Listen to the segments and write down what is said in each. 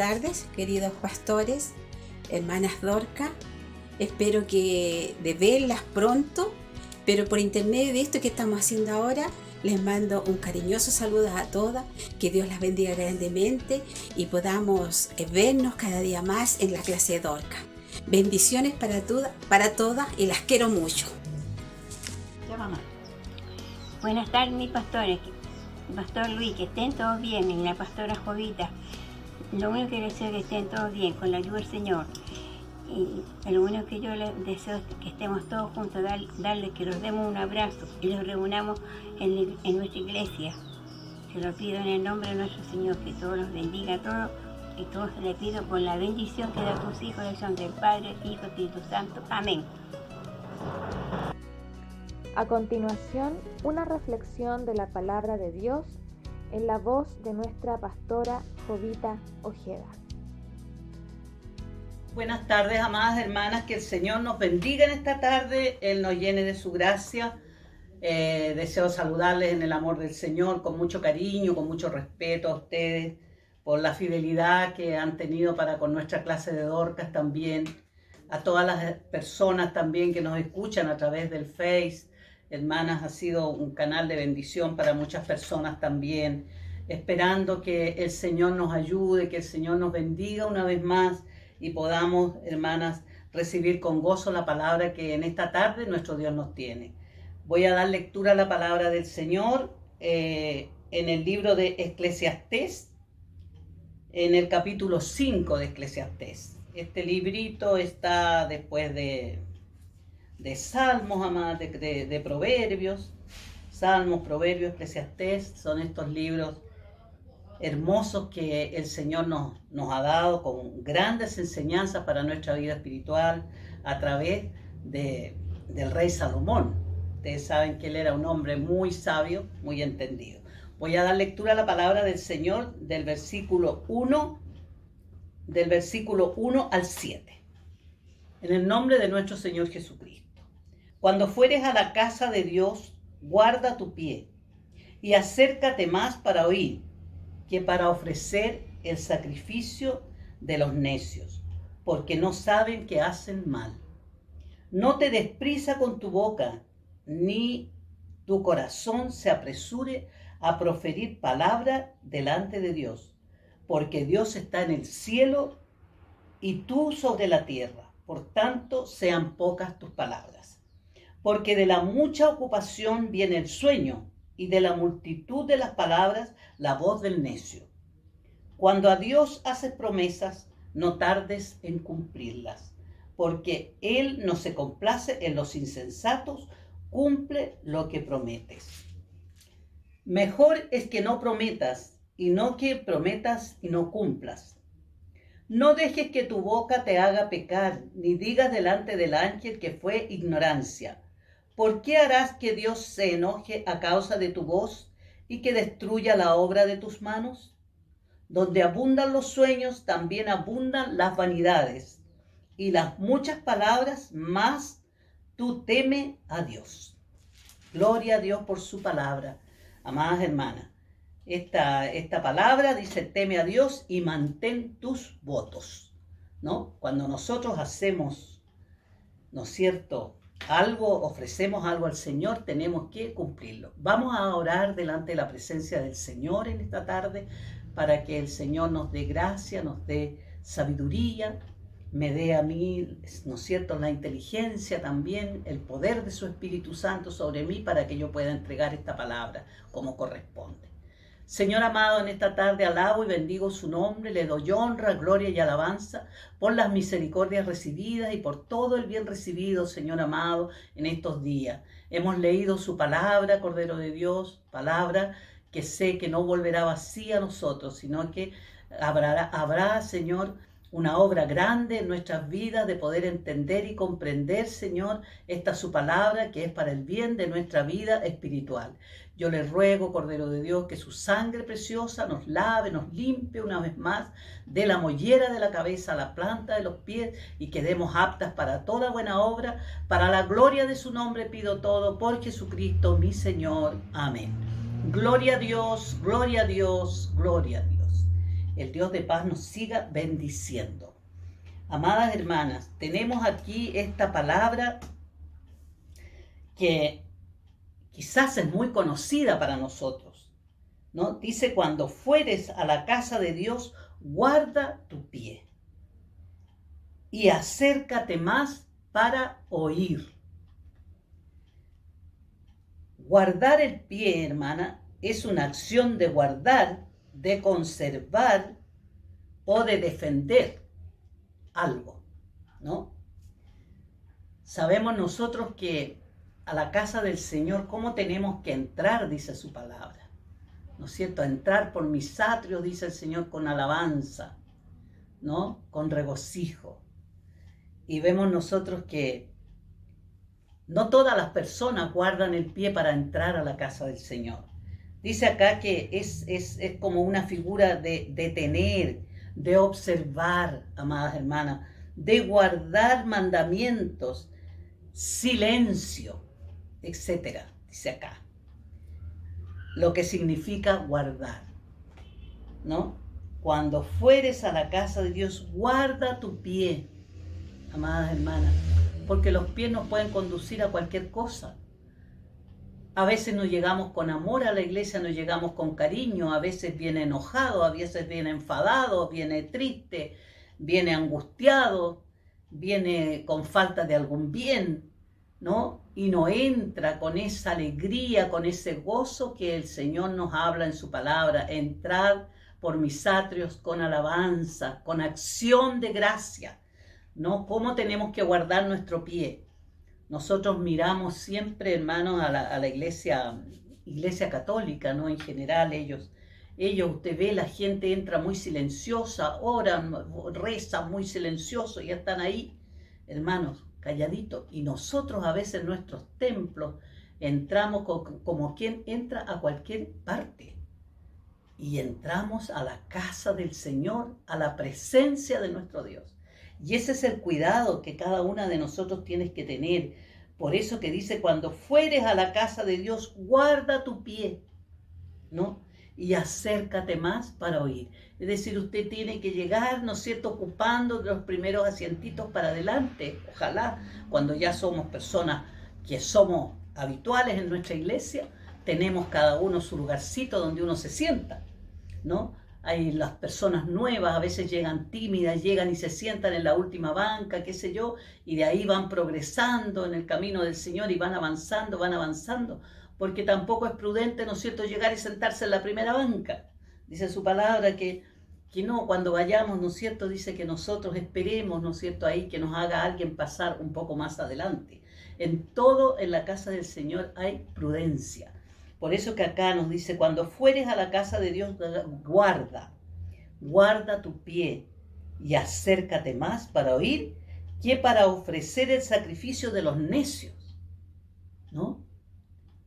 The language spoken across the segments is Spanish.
tardes, queridos pastores, hermanas Dorca. Espero que de verlas pronto, pero por intermedio de esto que estamos haciendo ahora, les mando un cariñoso saludo a todas, que Dios las bendiga grandemente y podamos vernos cada día más en la clase de Dorca. Bendiciones para todas y las quiero mucho. Ya, mamá. Buenas tardes, mis pastores. Pastor Luis, que estén todos bien, y la pastora Jovita. Lo único que deseo es que estén todos bien, con la ayuda del Señor. Y lo único que yo les deseo es que estemos todos juntos, darles que los demos un abrazo y los reunamos en nuestra iglesia. Se lo pido en el nombre de nuestro Señor, que todos los bendiga a todos, y todos se le pido con la bendición que da a tus hijos, en son del Padre, Hijo, Espíritu Santo. Amén. A continuación, una reflexión de la palabra de Dios en la voz de nuestra pastora Jovita Ojeda. Buenas tardes, amadas hermanas, que el Señor nos bendiga en esta tarde, Él nos llene de su gracia. Deseo saludarles en el amor del Señor, con mucho cariño, con mucho respeto a ustedes, por la fidelidad que han tenido para con nuestra clase de Dorcas también, a todas las personas también que nos escuchan a través del Face. Hermanas, ha sido un canal de bendición para muchas personas también, esperando que el Señor nos ayude, que el Señor nos bendiga una vez más y podamos, hermanas, recibir con gozo la palabra que en esta tarde nuestro Dios nos tiene. Voy a dar lectura a la palabra del Señor en el libro de Eclesiastés, en el capítulo 5 de Eclesiastés. Este librito está después de Salmos, amadas, de Proverbios. Salmos, Proverbios, Eclesiastés son estos libros hermosos que el Señor nos ha dado con grandes enseñanzas para nuestra vida espiritual a través del rey Salomón. Ustedes saben que él era un hombre muy sabio, muy entendido. Voy a dar lectura a la palabra del Señor del versículo 1 al 7. En el nombre de nuestro Señor Jesucristo. Cuando fueres a la casa de Dios, guarda tu pie y acércate más para oír que para ofrecer el sacrificio de los necios, porque no saben que hacen mal. No te des prisa con tu boca, ni tu corazón se apresure a proferir palabra delante de Dios, porque Dios está en el cielo y tú sobre la tierra. Por tanto, sean pocas tus palabras. Porque de la mucha ocupación viene el sueño, y de la multitud de las palabras la voz del necio. Cuando a Dios haces promesas, no tardes en cumplirlas, porque Él no se complace en los insensatos, cumple lo que prometes. Mejor es que no prometas, y no que prometas y no cumplas. No dejes que tu boca te haga pecar, ni digas delante del ángel que fue ignorancia. ¿Por qué harás que Dios se enoje a causa de tu voz y que destruya la obra de tus manos? Donde abundan los sueños, también abundan las vanidades, y las muchas palabras, más tú teme a Dios. Gloria a Dios por su palabra. Amadas hermanas, esta palabra dice: teme a Dios y mantén tus votos, ¿no? Cuando nosotros hacemos, ¿no es cierto?, ofrecemos algo al Señor, tenemos que cumplirlo. Vamos a orar delante de la presencia del Señor en esta tarde para que el Señor nos dé gracia, nos dé sabiduría, me dé a mí, ¿no es cierto?, la inteligencia también, el poder de su Espíritu Santo sobre mí para que yo pueda entregar esta palabra como corresponde. Señor amado, en esta tarde alabo y bendigo su nombre, le doy honra, gloria y alabanza por las misericordias recibidas y por todo el bien recibido, Señor amado, en estos días. Hemos leído su palabra, Cordero de Dios, palabra que sé que no volverá vacía a nosotros, sino que habrá, Señor, una obra grande en nuestras vidas de poder entender y comprender, Señor, esta su palabra que es para el bien de nuestra vida espiritual. Yo le ruego, Cordero de Dios, que su sangre preciosa nos lave, nos limpie una vez más de la mollera de la cabeza a la planta de los pies y quedemos aptas para toda buena obra. Para la gloria de su nombre pido todo por Jesucristo mi Señor. Amén. Gloria a Dios, gloria a Dios, gloria a Dios. el Dios de paz nos siga bendiciendo. Amadas hermanas, tenemos aquí esta palabra que quizás es muy conocida para nosotros, ¿no? Dice, cuando fueres a la casa de Dios, guarda tu pie y acércate más para oír. Guardar el pie, hermana, es una acción de guardar, de conservar o de defender algo, ¿no? Sabemos nosotros que a la casa del Señor, ¿cómo tenemos que entrar? Dice su palabra, ¿no es cierto? Entrar por mis atrios, dice el Señor, con alabanza, ¿no? Con regocijo. Y vemos nosotros que no todas las personas guardan el pie para entrar a la casa del Señor. Dice acá que es como una figura de tener, de observar, amadas hermanas, de guardar mandamientos, silencio, etcétera, dice acá. Lo que significa guardar, ¿no? Cuando fueres a la casa de Dios, guarda tu pie, amadas hermanas, porque los pies nos pueden conducir a cualquier cosa. A veces nos llegamos con amor a la iglesia, nos llegamos con cariño, a veces viene enojado, a veces viene enfadado, viene triste, viene angustiado, viene con falta de algún bien, ¿no? Y no entra con esa alegría, con ese gozo que el Señor nos habla en su palabra. Entrad por mis atrios con alabanza, con acción de gracia, ¿no? ¿Cómo tenemos que guardar nuestro pie? Nosotros miramos siempre, hermanos, a la iglesia católica, ¿no? En general, ellos, usted ve, la gente entra muy silenciosa, oran, rezan muy silencioso, ya están ahí, hermanos, calladitos. Y nosotros a veces en nuestros templos entramos como quien entra a cualquier parte. Y entramos a la casa del Señor, a la presencia de nuestro Dios. Y ese es el cuidado que cada una de nosotros tienes que tener. Por eso que dice, cuando fueres a la casa de Dios, guarda tu pie, ¿no? Y acércate más para oír. Es decir, usted tiene que llegar, ¿no es cierto?, ocupando los primeros asientitos para adelante. Ojalá, cuando ya somos personas que somos habituales en nuestra iglesia, tenemos cada uno su lugarcito donde uno se sienta, ¿no? Hay las personas nuevas, a veces llegan tímidas, llegan y se sientan en la última banca, qué sé yo, y de ahí van progresando en el camino del Señor y van avanzando, porque tampoco es prudente, ¿no es cierto?, llegar y sentarse en la primera banca. Dice su palabra que no, cuando vayamos, ¿no es cierto?, dice que nosotros esperemos, ¿no es cierto?, ahí que nos haga alguien pasar un poco más adelante. En todo en la casa del Señor hay prudencia. Por eso que acá nos dice, cuando fueres a la casa de Dios, guarda tu pie y acércate más para oír que para ofrecer el sacrificio de los necios, ¿no?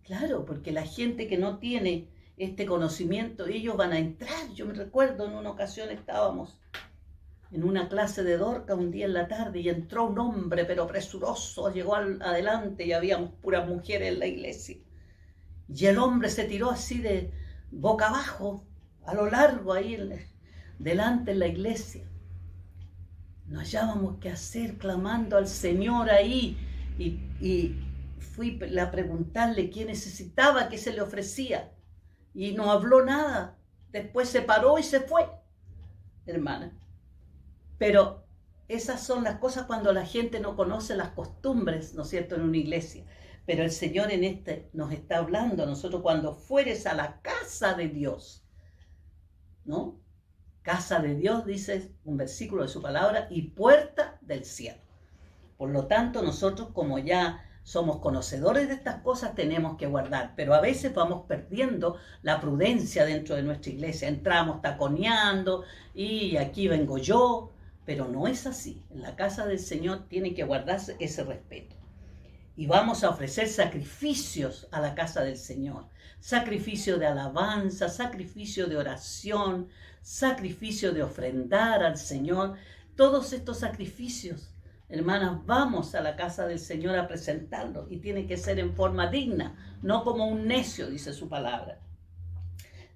Claro, porque la gente que no tiene este conocimiento, ellos van a entrar. Yo me recuerdo en una ocasión estábamos en una clase de Dorca un día en la tarde y entró un hombre, pero presuroso, llegó adelante y habíamos puras mujeres en la iglesia. Y el hombre se tiró así de boca abajo, a lo largo ahí delante en la iglesia. No hallábamos qué hacer, clamando al Señor ahí. Y fui a preguntarle qué necesitaba, qué se le ofrecía. Y no habló nada. Después se paró y se fue, hermana. Pero esas son las cosas cuando la gente no conoce las costumbres, ¿no es cierto?, en una iglesia. Pero el Señor nos está hablando a nosotros cuando fueres a la casa de Dios, ¿no? Casa de Dios, dice un versículo de su palabra, y puerta del cielo. Por lo tanto, nosotros como ya somos conocedores de estas cosas, tenemos que guardar. Pero a veces vamos perdiendo la prudencia dentro de nuestra iglesia. Entramos taconeando y aquí vengo yo. Pero no es así. En la casa del Señor tiene que guardarse ese respeto. Y vamos a ofrecer sacrificios a la casa del Señor. Sacrificio de alabanza, sacrificio de oración, sacrificio de ofrendar al Señor. Todos estos sacrificios, hermanas, vamos a la casa del Señor a presentarlos. Y tiene que ser en forma digna, no como un necio, dice su palabra.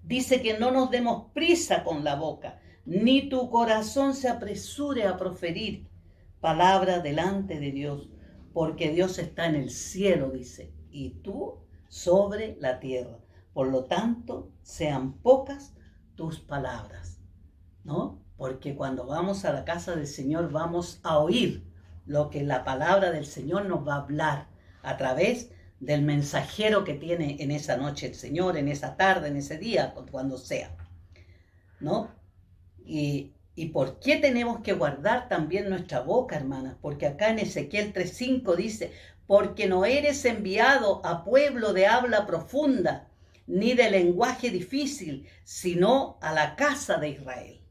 Dice que no nos demos prisa con la boca, ni tu corazón se apresure a proferir palabra delante de Dios, porque Dios está en el cielo, dice, y tú sobre la tierra. Por lo tanto, sean pocas tus palabras, ¿no? Porque cuando vamos a la casa del Señor vamos a oír lo que la palabra del Señor nos va a hablar a través del mensajero que tiene en esa noche el Señor, en esa tarde, en ese día, cuando sea, ¿no? ¿Y por qué tenemos que guardar también nuestra boca, hermanas? Porque acá en Ezequiel 3:5 dice, porque no eres enviado a pueblo de habla profunda, ni de lenguaje difícil, sino a la casa de Israel.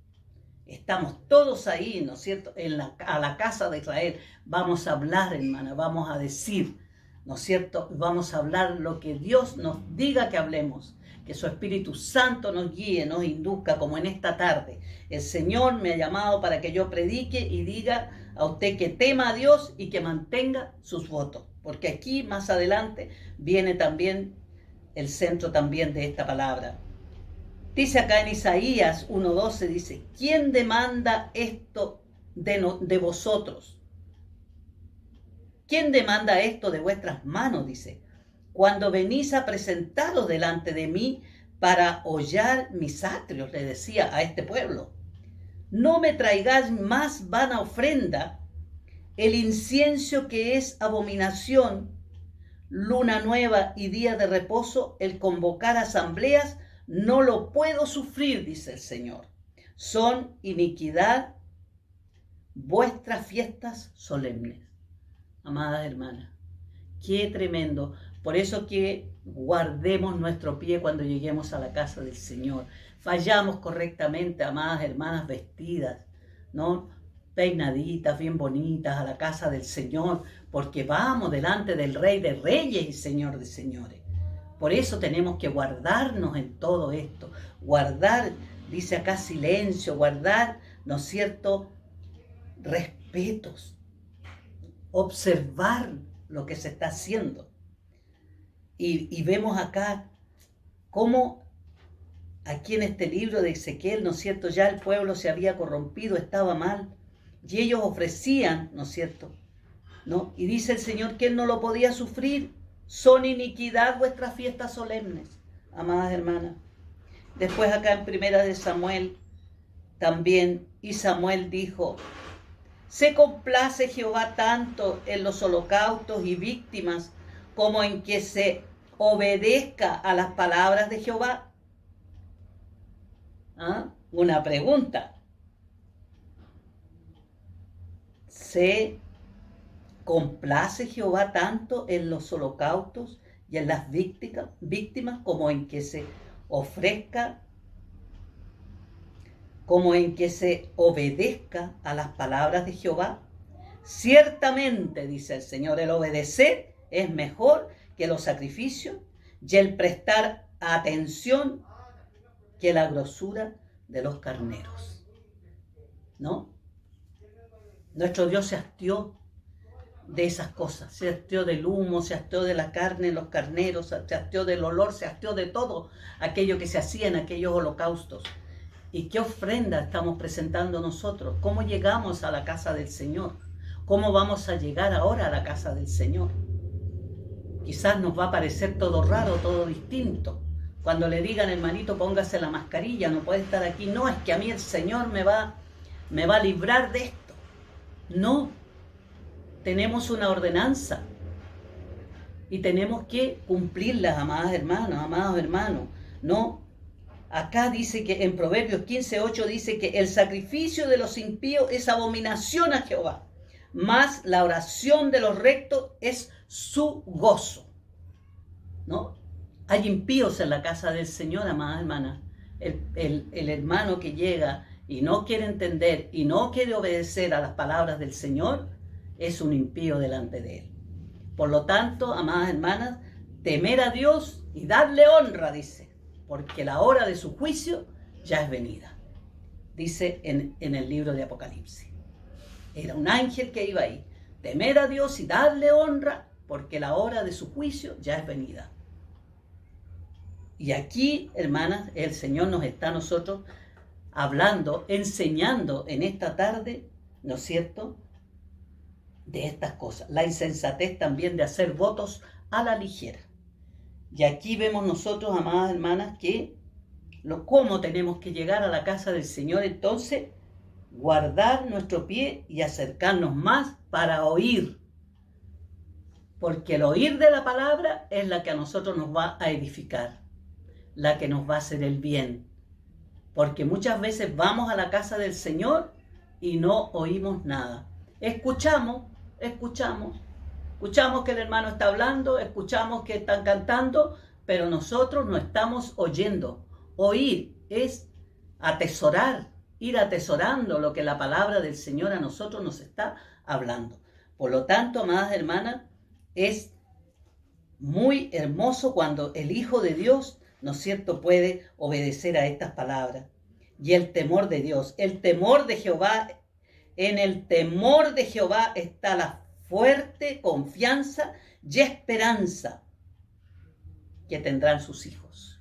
Estamos todos ahí, ¿no es cierto? A la casa de Israel vamos a hablar, hermana, vamos a decir, ¿no es cierto? Vamos a hablar lo que Dios nos diga que hablemos, que su Espíritu Santo nos guíe, nos induzca, como en esta tarde. El Señor me ha llamado para que yo predique y diga a usted que tema a Dios y que mantenga sus votos, porque aquí más adelante viene también el centro también de esta palabra. Dice acá en Isaías 1:12, dice, ¿quién demanda esto de vosotros? ¿Quién demanda esto de vuestras manos? Dice, cuando venís a presentaros delante de mí para hollar mis atrios, le decía a este pueblo, no me traigáis más vana ofrenda, el incienso que es abominación, luna nueva y día de reposo, el convocar asambleas, no lo puedo sufrir, dice el Señor. Son iniquidad vuestras fiestas solemnes. Amadas hermanas, qué tremendo. Por eso que guardemos nuestro pie cuando lleguemos a la casa del Señor. Fallamos correctamente, amadas hermanas, vestidas, ¿no? Peinaditas, bien bonitas a la casa del Señor, porque vamos delante del Rey de Reyes y Señor de Señores. Por eso tenemos que guardarnos en todo esto. Guardar, dice acá, silencio, guardar, ¿no es cierto?, respetos. Observar lo que se está haciendo. Y vemos acá cómo aquí en este libro de Ezequiel, ¿no es cierto?, ya el pueblo se había corrompido, estaba mal. Y ellos ofrecían, ¿no es cierto?, ¿no? Y dice el Señor que Él no lo podía sufrir. Son iniquidad vuestras fiestas solemnes, amadas hermanas. Después acá en Primera de Samuel también, y Samuel dijo, ¿se complace Jehová tanto en los holocaustos y víctimas como en que se obedezca a las palabras de Jehová? ¿Ah? Una pregunta. ¿Se complace Jehová tanto en los holocaustos y en las víctimas como en que se ofrezca, como en que se obedezca a las palabras de Jehová? Ciertamente, dice el Señor, el obedecer es mejor que los sacrificios y el prestar atención que la grosura de los carneros. ¿No? Nuestro Dios se hastió de esas cosas, se hastió del humo, se hastió de la carne, los carneros, se hastió del olor, se hastió de todo aquello que se hacía en aquellos holocaustos. ¿Y qué ofrenda estamos presentando nosotros? ¿Cómo llegamos a la casa del Señor? ¿Cómo vamos a llegar ahora a la casa del Señor? Quizás nos va a parecer todo raro, todo distinto. Cuando le digan, hermanito, póngase la mascarilla, no puede estar aquí. No, es que a mí el Señor me va a librar de esto. No. Tenemos una ordenanza y tenemos que cumplirlas, amadas hermanas, amados hermanos. No, acá dice que en Proverbios 15:8 dice que el sacrificio de los impíos es abominación a Jehová, mas la oración de los rectos es su gozo. ¿No? Hay impíos en la casa del Señor, amadas hermanas. El hermano que llega y no quiere entender y no quiere obedecer a las palabras del Señor, es un impío delante de Él. Por lo tanto, amadas hermanas, temer a Dios y darle honra, dice, porque la hora de su juicio ya es venida. Dice en el libro de Apocalipsis. Era un ángel que iba ahí. Temer a Dios y darle honra, porque la hora de su juicio ya es venida. Y aquí, hermanas, el Señor nos está a nosotros hablando, enseñando en esta tarde, ¿no es cierto?, de estas cosas. La insensatez también de hacer votos a la ligera. Y aquí vemos nosotros, amadas hermanas, que cómo tenemos que llegar a la casa del Señor. Entonces, guardar nuestro pie y acercarnos más para oír. Porque el oír de la palabra es la que a nosotros nos va a edificar, la que nos va a hacer el bien. Porque muchas veces vamos a la casa del Señor y no oímos nada. Escuchamos que el hermano está hablando, escuchamos que están cantando, pero nosotros no estamos oyendo. Oír es atesorar, ir atesorando lo que la palabra del Señor a nosotros nos está hablando. Por lo tanto, amadas hermanas, es muy hermoso cuando el Hijo de Dios, ¿no es cierto?, puede obedecer a estas palabras. Y el temor de Dios, el temor de Jehová, en el temor de Jehová está la fuerte confianza y esperanza que tendrán sus hijos,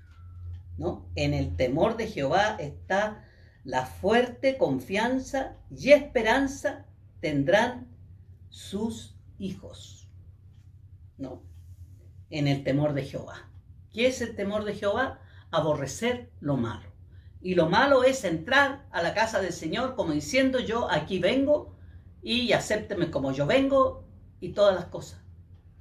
¿no? En el temor de Jehová está la fuerte confianza y esperanza tendrán sus hijos, ¿no? En el temor de Jehová. ¿Qué es el temor de Jehová? Aborrecer lo malo. Y lo malo es entrar a la casa del Señor como diciendo: yo aquí vengo y acépteme como yo vengo y todas las cosas.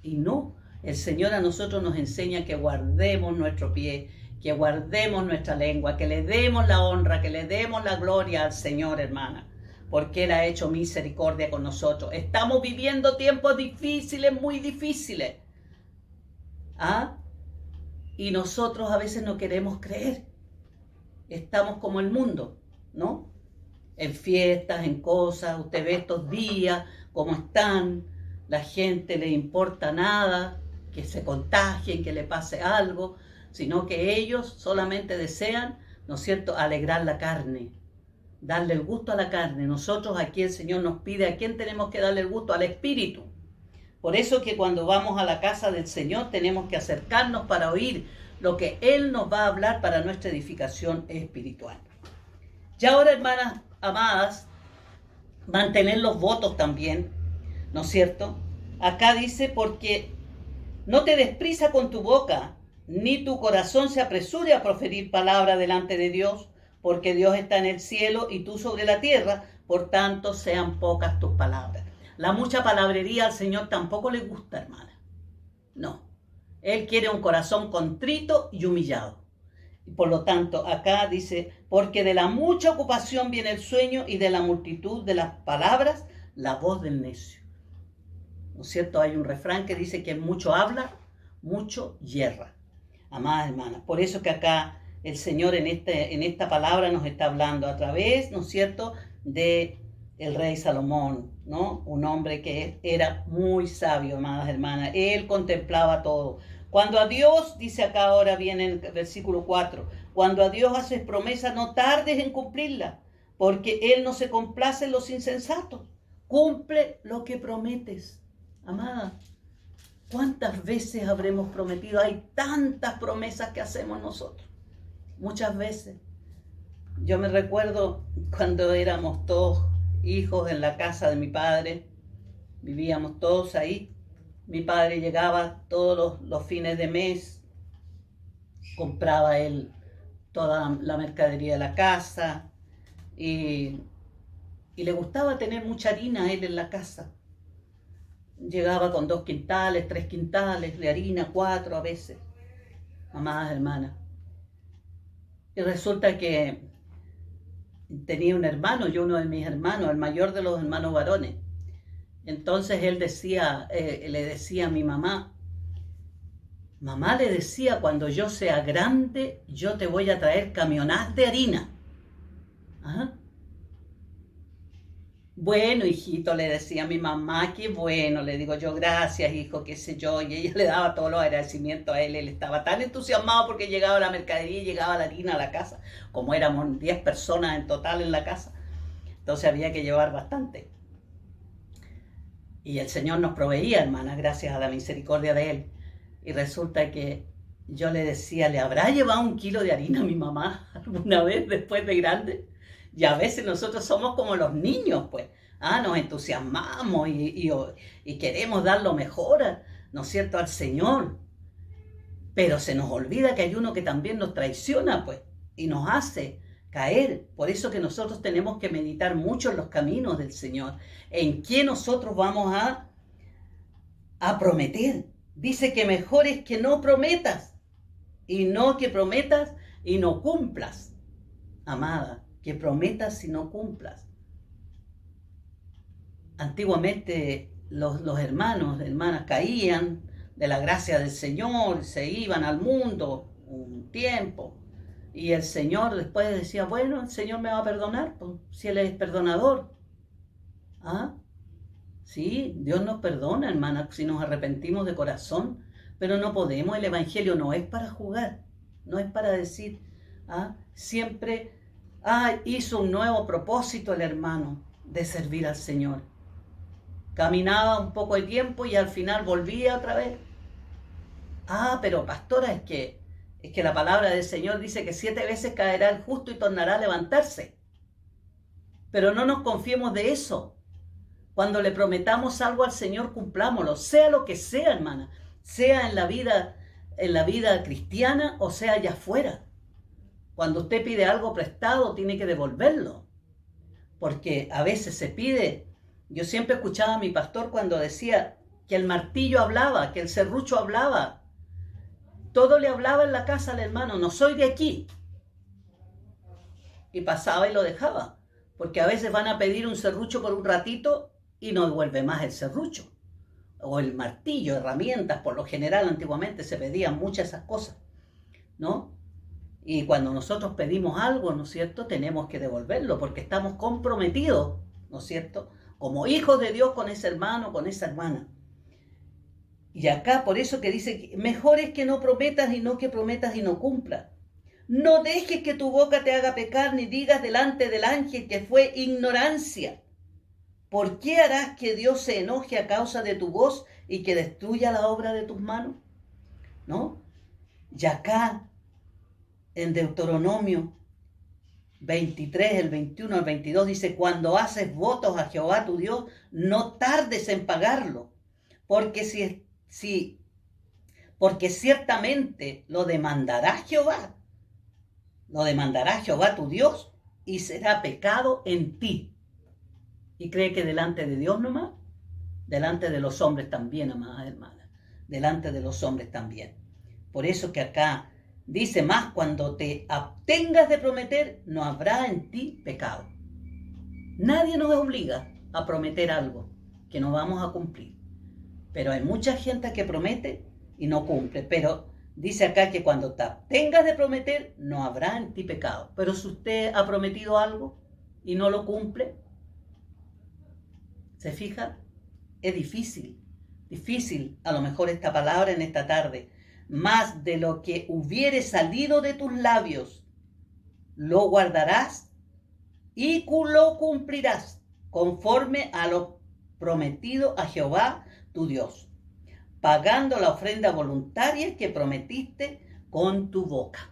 Y no, el Señor a nosotros nos enseña que guardemos nuestro pie, que guardemos nuestra lengua, que le demos la honra, que le demos la gloria al Señor, hermana, porque Él ha hecho misericordia con nosotros. Estamos viviendo tiempos difíciles, muy difíciles. Y nosotros a veces no queremos creer. Estamos como el mundo, ¿no? En fiestas, en cosas. Usted ve estos días, cómo están. La gente le importa nada, que se contagien, que le pase algo, sino que ellos solamente desean, ¿no es cierto?, alegrar la carne, darle el gusto a la carne. Nosotros aquí el Señor nos pide a quién tenemos que darle el gusto, al Espíritu. Por eso que cuando vamos a la casa del Señor tenemos que acercarnos para oír lo que Él nos va a hablar para nuestra edificación espiritual. Y ahora, hermanas amadas, mantener los votos también, ¿no es cierto? Acá dice: porque no te des prisa con tu boca, ni tu corazón se apresure a proferir palabra delante de Dios, porque Dios está en el cielo y tú sobre la tierra, por tanto sean pocas tus palabras. La mucha palabrería al Señor tampoco le gusta, hermana. No. Él quiere un corazón contrito y humillado. Y por lo tanto, acá dice: porque de la mucha ocupación viene el sueño, y de la multitud de las palabras la voz del necio. ¿No es cierto? Hay un refrán que dice que mucho habla, mucho yerra. Amadas hermanas, por eso que acá el Señor en esta palabra nos está hablando a través, ¿no es cierto?, de el rey Salomón, ¿no? Un hombre que era muy sabio, amadas hermanas. Él contemplaba todo. Cuando a Dios, dice acá ahora viene en el versículo 4, cuando a Dios haces promesa, no tardes en cumplirla, porque Él no se complace en los insensatos. Cumple lo que prometes. Amada, ¿cuántas veces habremos prometido? Hay tantas promesas que hacemos nosotros. Muchas veces. Yo me recuerdo cuando éramos todos hijos en la casa de mi padre, vivíamos todos ahí. Mi padre llegaba todos los fines de mes, compraba él toda la mercadería de la casa y le gustaba tener mucha harina a él en la casa. Llegaba con 2 quintales, 3 quintales de harina, 4 a veces, amadas hermanas. Y resulta que tenía un hermano, yo uno de mis hermanos, el mayor de los hermanos varones. Entonces él le decía a mi mamá, le decía: cuando yo sea grande, yo te voy a traer camionadas de harina. ¿Ah? Bueno, hijito, le decía a mi mamá, qué bueno, le digo yo, gracias, hijo, qué sé yo, y ella le daba todos los agradecimientos a él. Él estaba tan entusiasmado porque llegaba la mercadería y llegaba la harina a la casa, como éramos 10 personas en total en la casa, entonces había que llevar bastante. Y el Señor nos proveía, hermana, gracias a la misericordia de Él. Y resulta que yo le decía, ¿le habrá llevado 1 kilo de harina a mi mamá alguna vez después de grande? Y a veces nosotros somos como los niños, pues. Nos entusiasmamos y queremos dar lo mejor, ¿no es cierto?, al Señor. Pero se nos olvida que hay uno que también nos traiciona, pues, y nos hace caer. Por eso que nosotros tenemos que meditar mucho en los caminos del Señor, en qué nosotros vamos a prometer. Dice que mejor es que no prometas, y no que prometas y no cumplas. Amada, que prometas y no cumplas. Antiguamente los hermanos, hermanas caían de la gracia del Señor, se iban al mundo un tiempo, y el Señor después decía, bueno, el Señor me va a perdonar, pues, si Él es perdonador. Sí, Dios nos perdona, hermana, si nos arrepentimos de corazón, pero no podemos, el Evangelio no es para jugar, no es para decir, siempre hizo un nuevo propósito el hermano de servir al Señor. Caminaba un poco de tiempo y al final volvía otra vez. Pero pastora, es que la palabra del Señor dice que 7 veces caerá el justo y tornará a levantarse. Pero no nos confiemos de eso. Cuando le prometamos algo al Señor, cumplámoslo, sea lo que sea, hermana, sea en la vida cristiana o sea allá afuera. Cuando usted pide algo prestado, tiene que devolverlo. Porque a veces se pide. Yo siempre escuchaba a mi pastor cuando decía que el martillo hablaba, que el serrucho hablaba. Todo le hablaba en la casa al hermano, no soy de aquí. Y pasaba y lo dejaba. Porque a veces van a pedir un serrucho por un ratito y no devuelve más el serrucho. O el martillo, herramientas, por lo general antiguamente se pedían muchas esas cosas, ¿no? Y cuando nosotros pedimos algo, ¿no es cierto?, tenemos que devolverlo porque estamos comprometidos, ¿no es cierto?, como hijos de Dios con ese hermano, con esa hermana. Y acá por eso que dice, mejor es que no prometas y no que prometas y no cumplas. No dejes que tu boca te haga pecar, ni digas delante del ángel que fue ignorancia. ¿Por qué harás que Dios se enoje a causa de tu voz y que destruya la obra de tus manos? ¿No? Y acá, en Deuteronomio 23, el 21 al 22, dice, cuando haces votos a Jehová tu Dios, no tardes en pagarlo, porque ciertamente lo demandará Jehová tu Dios, y será pecado en ti. ¿Y cree que delante de Dios nomás? Delante de los hombres también, amadas hermanas, delante de los hombres también. Por eso que acá dice más, cuando te abstengas de prometer, no habrá en ti pecado. Nadie nos obliga a prometer algo que no vamos a cumplir. Pero hay mucha gente que promete y no cumple. Pero dice acá que cuando te abstengas de prometer, no habrá en ti pecado. Pero si usted ha prometido algo y no lo cumple, ¿se fija? Es difícil a lo mejor esta palabra en esta tarde. Más de lo que hubiere salido de tus labios, lo guardarás y lo cumplirás, conforme a lo prometido a Jehová tu Dios, pagando la ofrenda voluntaria que prometiste con tu boca.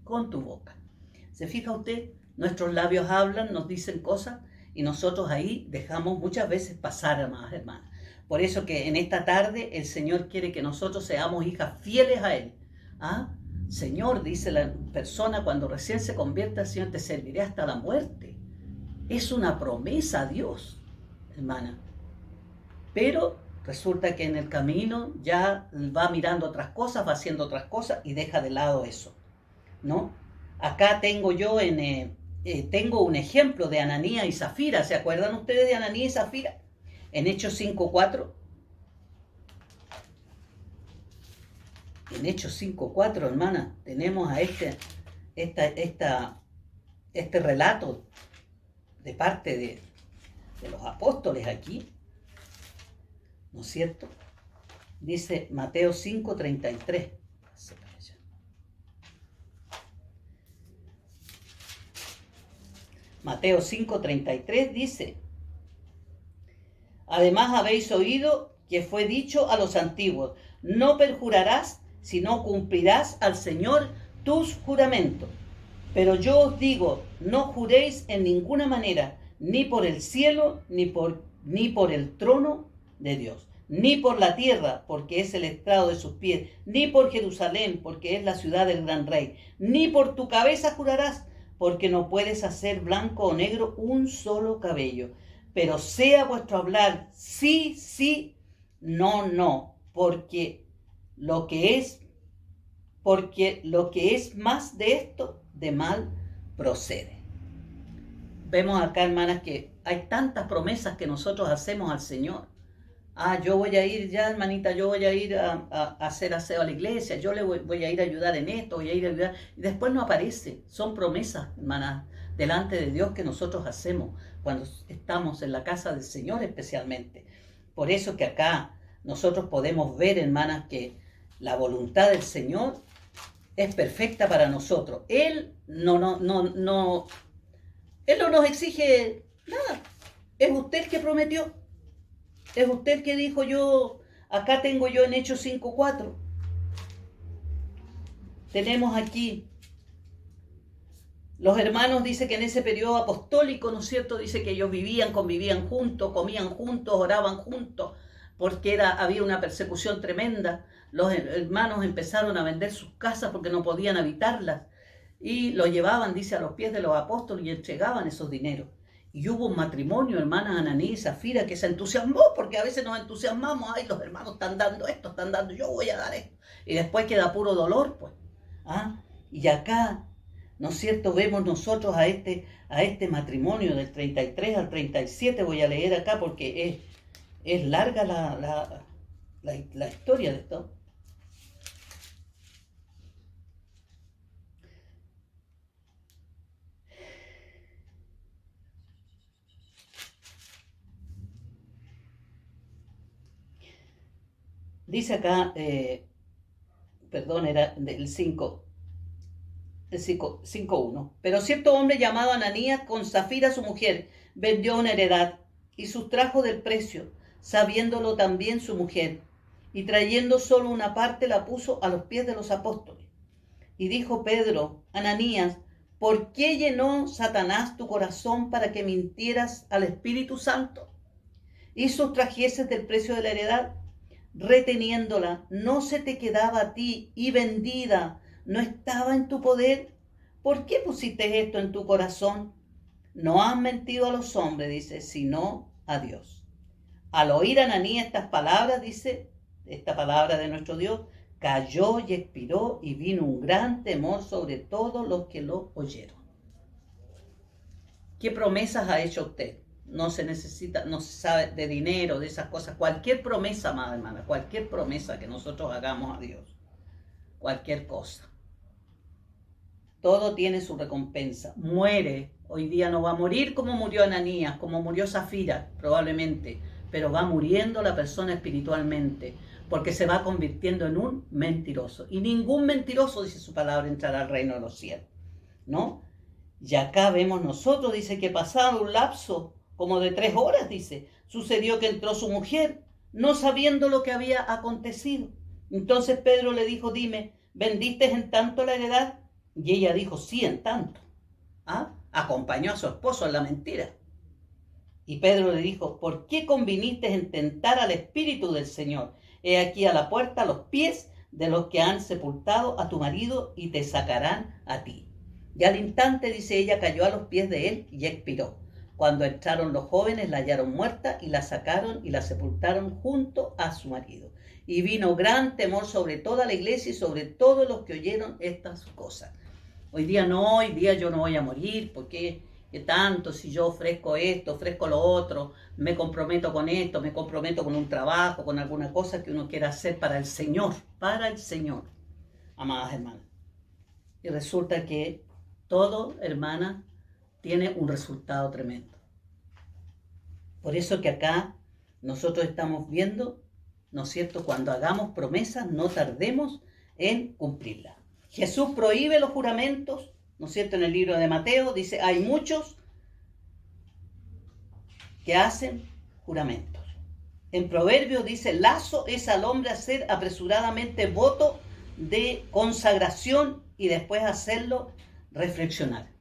Con tu boca. ¿Se fija usted? Nuestros labios hablan, nos dicen cosas, y nosotros ahí dejamos muchas veces pasar, amadas hermanas. Por eso que en esta tarde el Señor quiere que nosotros seamos hijas fieles a Él. Señor, dice la persona cuando recién se convierta, Señor, te serviré hasta la muerte. Es una promesa a Dios, hermana. Pero resulta que en el camino ya va mirando otras cosas, va haciendo otras cosas y deja de lado eso, ¿no? Acá tengo yo tengo un ejemplo de Ananías y Zafira. ¿Se acuerdan ustedes de Ananías y Zafira? En Hechos 5:4. En Hechos 5:4, hermana, tenemos a este relato de parte de los apóstoles aquí, ¿no es cierto? Dice Mateo 5:33. Mateo 5:33 dice, además habéis oído que fue dicho a los antiguos, no perjurarás, sino cumplirás al Señor tus juramentos. Pero yo os digo, no juréis en ninguna manera, ni por el cielo, ni por el trono de Dios, ni por la tierra, porque es el estrado de sus pies, ni por Jerusalén, porque es la ciudad del gran rey, ni por tu cabeza jurarás, porque no puedes hacer blanco o negro un solo cabello. Pero sea vuestro hablar sí, sí, no, no, porque lo que es más de esto, de mal procede. Vemos acá, hermanas, que hay tantas promesas que nosotros hacemos al Señor. Yo voy a ir ya, hermanita, yo voy a ir a hacer aseo a la iglesia, yo le voy a ir a ayudar en esto, voy a ir a ayudar. Y después no aparece. Son promesas, hermanas, delante de Dios que nosotros hacemos cuando estamos en la casa del Señor especialmente. Por eso que acá nosotros podemos ver, hermanas, que la voluntad del Señor es perfecta para nosotros. Él no nos exige nada. Es usted el que prometió. Es usted el que dijo, acá tengo yo en Hechos 5:4. Tenemos aquí, los hermanos, dice que en ese periodo apostólico, ¿no es cierto? Dice que ellos convivían juntos, comían juntos, oraban juntos, porque había una persecución tremenda. Los hermanos empezaron a vender sus casas porque no podían habitarlas y lo llevaban, dice, a los pies de los apóstoles y entregaban esos dineros. Y hubo un matrimonio, hermanas Ananí y Zafira, que se entusiasmó, porque a veces nos entusiasmamos, los hermanos están dando esto, están dando, yo voy a dar esto. Y después queda puro dolor, pues. Y acá, ¿no es cierto?, vemos nosotros a este matrimonio del 33 al 37, voy a leer acá porque es larga la historia de esto. Dice acá, era del 5:1. Pero cierto hombre llamado Ananías, con Zafira su mujer, vendió una heredad y sustrajo del precio, sabiéndolo también su mujer, y trayendo solo una parte la puso a los pies de los apóstoles. Y dijo Pedro, Ananías, ¿por qué llenó Satanás tu corazón para que mintieras al Espíritu Santo y sustrajeses del precio de la heredad? Reteniéndola, no se te quedaba a ti, y vendida no estaba en tu poder. ¿Por qué pusiste esto en tu corazón? No has mentido a los hombres, dice, sino a Dios. Al oír Ananías estas palabras, dice, esta palabra de nuestro Dios, cayó y expiró, y vino un gran temor sobre todos los que lo oyeron. ¿Qué promesas ha hecho usted? No se necesita, no se sabe de dinero, de esas cosas. Cualquier promesa, amada hermana, cualquier promesa que nosotros hagamos a Dios, cualquier cosa, todo tiene su recompensa. Muere, hoy día no va a morir como murió Ananías, como murió Zafira, probablemente, pero va muriendo la persona espiritualmente, porque se va convirtiendo en un mentiroso. Y ningún mentiroso, dice su palabra, entrará al reino de los cielos, ¿no? Y acá vemos nosotros, dice que pasado un lapso como de 3 horas, dice, sucedió que entró su mujer, no sabiendo lo que había acontecido. Entonces Pedro le dijo, dime, ¿vendiste en tanto la heredad? Y ella dijo, sí, en tanto. Acompañó a su esposo en la mentira. Y Pedro le dijo, ¿por qué conviniste en tentar al Espíritu del Señor? He aquí a la puerta los pies de los que han sepultado a tu marido y te sacarán a ti. Y al instante, dice ella, cayó a los pies de él y expiró. Cuando entraron los jóvenes, la hallaron muerta y la sacaron y la sepultaron junto a su marido. Y vino gran temor sobre toda la iglesia y sobre todos los que oyeron estas cosas. Hoy día yo no voy a morir, porque ¿qué tanto? Si yo ofrezco esto, ofrezco lo otro, me comprometo con esto, me comprometo con un trabajo, con alguna cosa que uno quiera hacer para el Señor, amadas hermanas. Y resulta que todo, hermana, tiene un resultado tremendo. Por eso que acá nosotros estamos viendo, ¿no es cierto?, cuando hagamos promesas, no tardemos en cumplirlas. Jesús prohíbe los juramentos, ¿no es cierto?, en el libro de Mateo, dice, hay muchos que hacen juramentos. En Proverbios dice, lazo es al hombre hacer apresuradamente voto de consagración y después hacerlo reflexionar.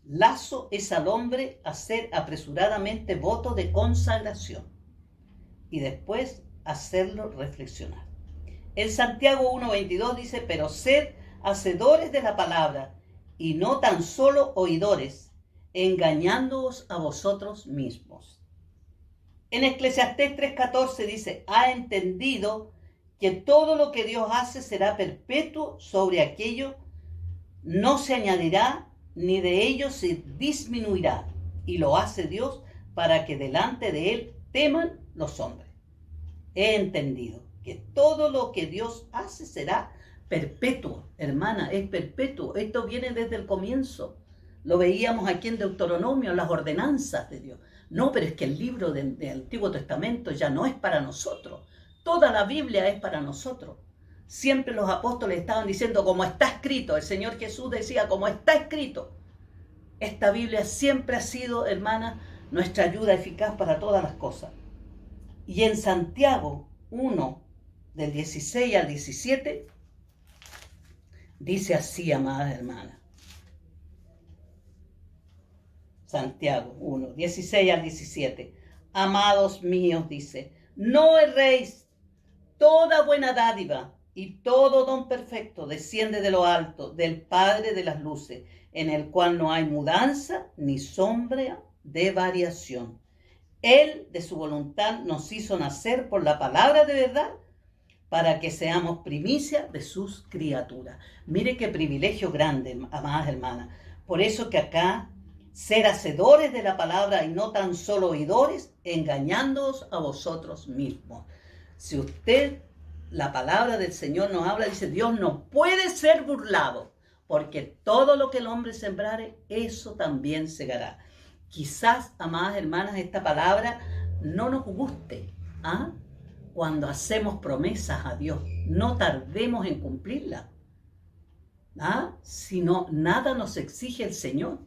Lazo es al hombre hacer apresuradamente voto de consagración y después hacerlo reflexionar. En Santiago 1:22 dice, pero sed hacedores de la palabra y no tan solo oidores, engañándoos a vosotros mismos. En Eclesiastés 3:14 dice, ha entendido que todo lo que Dios hace será perpetuo, sobre aquello no se añadirá ni de ello se disminuirá, y lo hace Dios para que delante de él teman los hombres. He entendido que todo lo que Dios hace será perpetuo, hermana, es perpetuo. Esto viene desde el comienzo. Lo veíamos aquí en Deuteronomio, las ordenanzas de Dios. No, pero es que el libro del Antiguo Testamento ya no es para nosotros. Toda la Biblia es para nosotros. Siempre los apóstoles estaban diciendo, como está escrito. El Señor Jesús decía, como está escrito. Esta Biblia siempre ha sido, hermana, nuestra ayuda eficaz para todas las cosas. Y en Santiago 1, del 16 al 17, dice así, amadas hermanas. Santiago 1, 16 al 17. Amados míos, dice, no erréis, toda buena dádiva y todo don perfecto desciende de lo alto, del Padre de las luces, en el cual no hay mudanza ni sombra de variación. Él, de su voluntad, nos hizo nacer por la palabra de verdad, para que seamos primicia de sus criaturas. Mire qué privilegio grande, amadas hermanas. Por eso que acá, ser hacedores de la palabra y no tan solo oidores, engañándoos a vosotros mismos. Si usted, la palabra del Señor nos habla, dice, Dios no puede ser burlado, porque todo lo que el hombre sembrare, eso también segará. Quizás, amadas hermanas, esta palabra no nos guste, cuando hacemos promesas a Dios. No tardemos en cumplirla, si no, nada nos exige el Señor.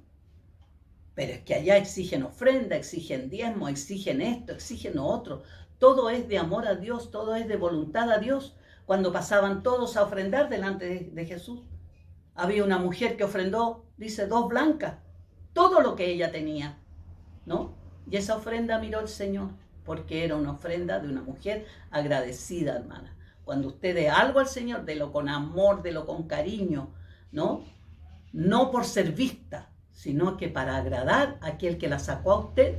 Pero es que allá exigen ofrenda, exigen diezmo, exigen esto, exigen lo otro. Todo es de amor a Dios, todo es de voluntad a Dios. Cuando pasaban todos a ofrendar delante de Jesús, había una mujer que ofrendó, dice, 2 blancas, todo lo que ella tenía, ¿no? Y esa ofrenda miró el Señor, porque era una ofrenda de una mujer agradecida, hermana. Cuando usted dé algo al Señor, délo con amor, délo con cariño, ¿no? No por ser vista, sino que para agradar a aquel que la sacó a usted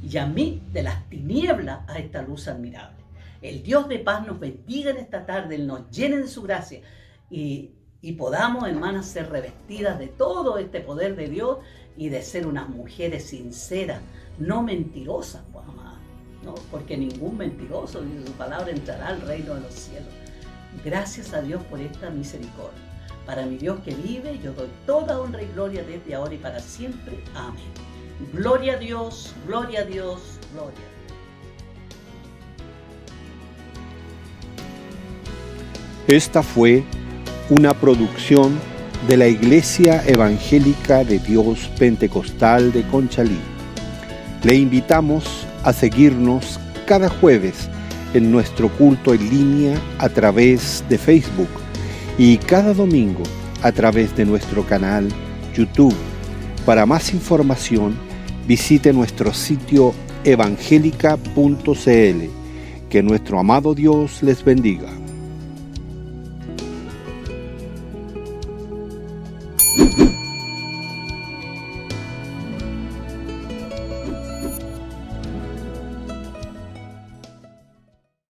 y a mí de las tinieblas a esta luz admirable. El Dios de paz nos bendiga en esta tarde, Él nos llene de su gracia y podamos, hermanas, ser revestidas de todo este poder de Dios y de ser unas mujeres sinceras, no mentirosas, pues, amadas, ¿no? Porque ningún mentiroso, dice su palabra, entrará al reino de los cielos. Gracias a Dios por esta misericordia. Para mi Dios que vive, yo doy toda honra y gloria desde ahora y para siempre. Amén. Gloria a Dios, gloria a Dios, gloria a Dios. Esta fue una producción de la Iglesia Evangélica de Dios Pentecostal de Conchalí. Le invitamos a seguirnos cada jueves en nuestro culto en línea a través de Facebook y cada domingo a través de nuestro canal YouTube. Para más información, visite nuestro sitio evangelica.cl. Que nuestro amado Dios les bendiga.